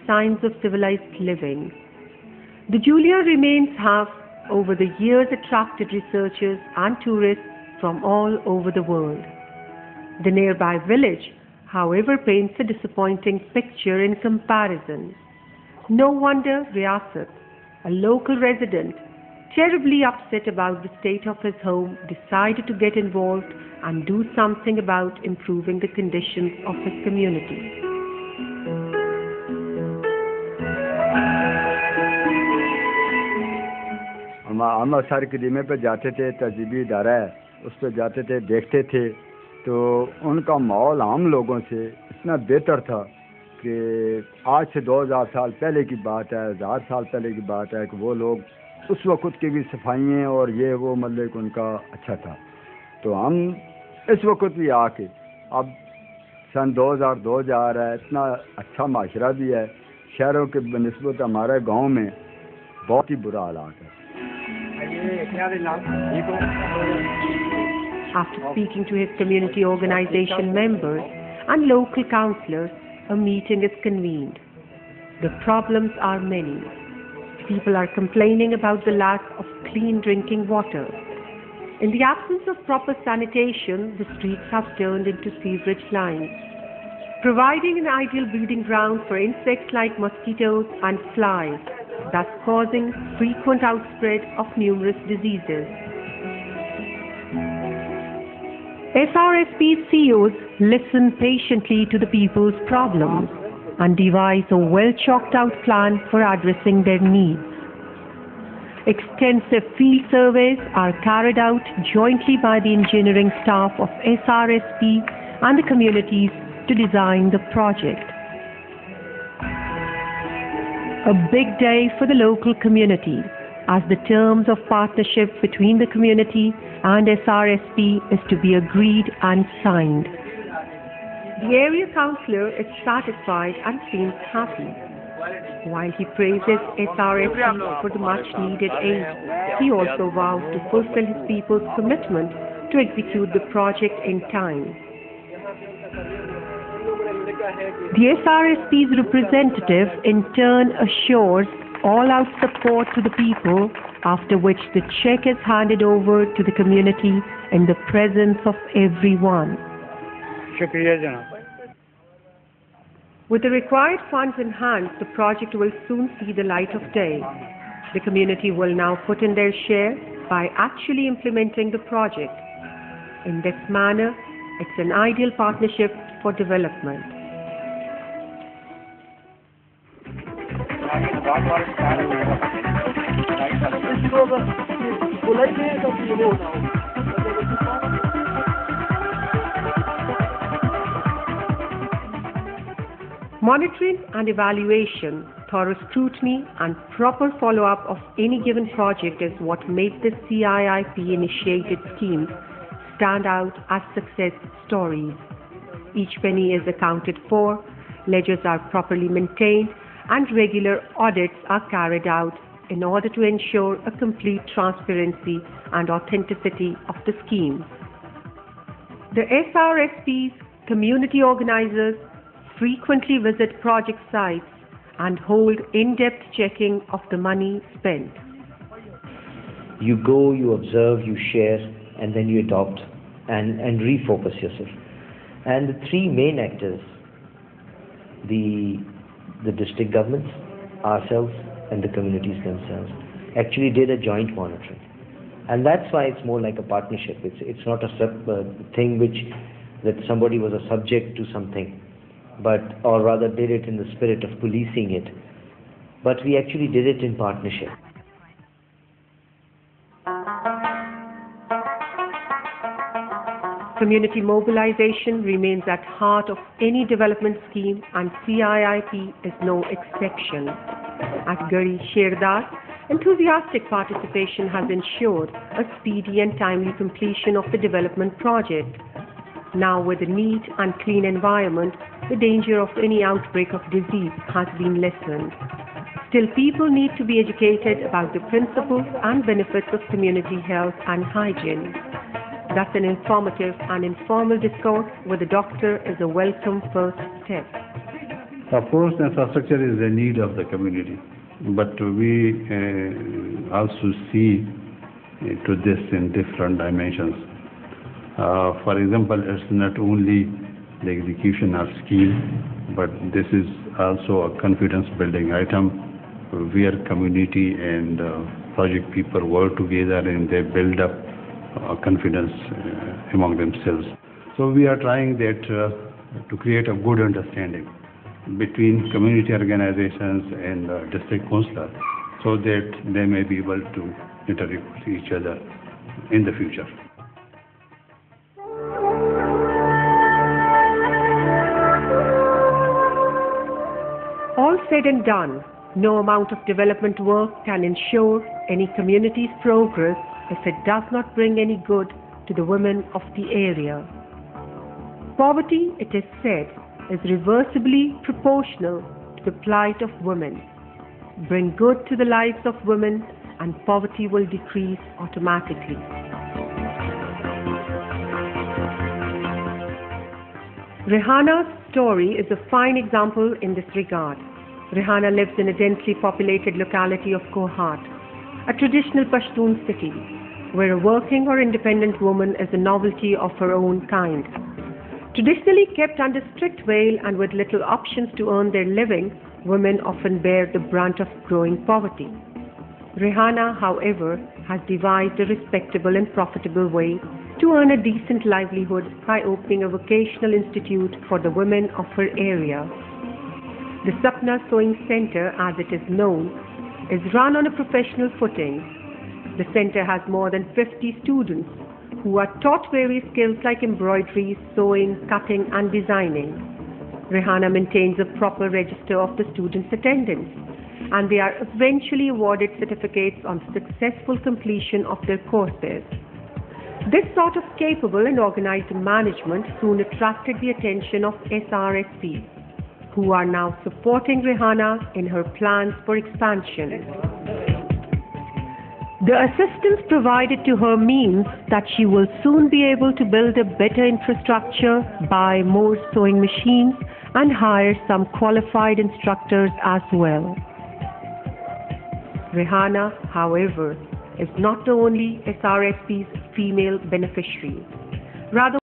signs of civilized living. The Julia remains have over the years attracted researchers and tourists from all over the world. The nearby village, however, paints a disappointing picture in comparison. No wonder Riyasat, a local resident, terribly upset about the state of his home, decided to get involved and do something about improving the conditions of his community. हम अक्सर कदीमे पे जाते थे, तहजीबी इदारा है, उस पर जाते थे, देखते थे, तो उनका माहौल आम लोगों से इतना बेहतर था कि आज से 2000 साल पहले की बात है, 1000 साल पहले की बात है कि वो लोग उस वक्त की भी सफाइयाँ और ये वो मतलब उनका अच्छा था। तो हम इस वक्त भी आके अब सन 2002 जा रहा है, इतना अच्छा माशरा भी है, शहरों के बनिस्बत हमारे गांव में बहुत ही बुरा हालात है। After speaking to his community organization members and local councillors, a meeting is convened. The problems are many. People are complaining about the lack of clean drinking water. In the absence of proper sanitation, the streets have turned into sewerage lines, providing an ideal breeding ground for insects like mosquitoes and flies, thus causing frequent outspread of numerous diseases. SRSP CEOs listen patiently to the people's problems and devise a well-chalked-out plan for addressing their needs. Extensive field surveys are carried out jointly by the engineering staff of SRSP and the communities to design the project. A big day for the local community, as the terms of partnership between the community and SRSP is to be agreed and signed. The area councillor is satisfied and seems happy. While he praises SRSP for the much needed aid, he also vows to fulfill his people's commitment to execute the project in time. The SRSP's representative in turn assures all-out support to the people, after which the check is handed over to the community in the presence of everyone. With the required funds in hand, the project will soon see the light of day. The community will now put in their share by actually implementing the project. In this manner, it's an ideal partnership for development. Monitoring and evaluation, thorough scrutiny and proper follow-up of any given project is what makes the CIIP-initiated schemes stand out as success stories. Each penny is accounted for, ledgers are properly maintained, and regular audits are carried out in order to ensure a complete transparency and authenticity of the schemes. The SRSP's community organizers frequently visit project sites and hold in-depth checking of the money spent. You go, you observe, you share, and then you adopt and refocus yourself. And the three main actors, the district governments, ourselves, and the communities themselves, actually did a joint monitoring. And that's why it's more like a partnership. It's not a thing that somebody was a subject to something, or rather did it in the spirit of policing it. But we actually did it in partnership. Community mobilization remains at heart of any development scheme, and CIIP is no exception. At Gari Sherdar, enthusiastic participation has ensured a speedy and timely completion of the development project. Now, with a neat and clean environment, the danger of any outbreak of disease has been lessened. Still, people need to be educated about the principles and benefits of community health and hygiene. Thus, an informative and informal discourse with a doctor is a welcome first step. Of course, infrastructure is a need of the community, but we also see to this in different dimensions. For example, it's not only the execution of scheme, but this is also a confidence building item where community and project people work together and they build up confidence among themselves. So we are trying that to create a good understanding between community organizations and district councillor so that they may be able to interact with each other in the future. All said and done, no amount of development work can ensure any community's progress if it does not bring any good to the women of the area. Poverty, it is said, is reversibly proportional to the plight of women. Bring good to the lives of women and poverty will decrease automatically. Rehana's story is a fine example in this regard. Rehana lives in a densely populated locality of Kohat, a traditional Pashtun city, where a working or independent woman is a novelty of her own kind. Traditionally kept under strict veil and with little options to earn their living, women often bear the brunt of growing poverty. Rehana, however, has devised a respectable and profitable way to earn a decent livelihood by opening a vocational institute for the women of her area. The Sapna Sewing Center, as it is known, is run on a professional footing. The center has more than 50 students who are taught various skills like embroidery, sewing, cutting and designing. Rehana maintains a proper register of the students' attendance, and they are eventually awarded certificates on successful completion of their courses. This sort of capable and organized management soon attracted the attention of SRSP, who are now supporting Rehana in her plans for expansion. The assistance provided to her means that she will soon be able to build a better infrastructure, buy more sewing machines, and hire some qualified instructors as well. Rehana, however, is not the only SRSP's female beneficiary. Rather,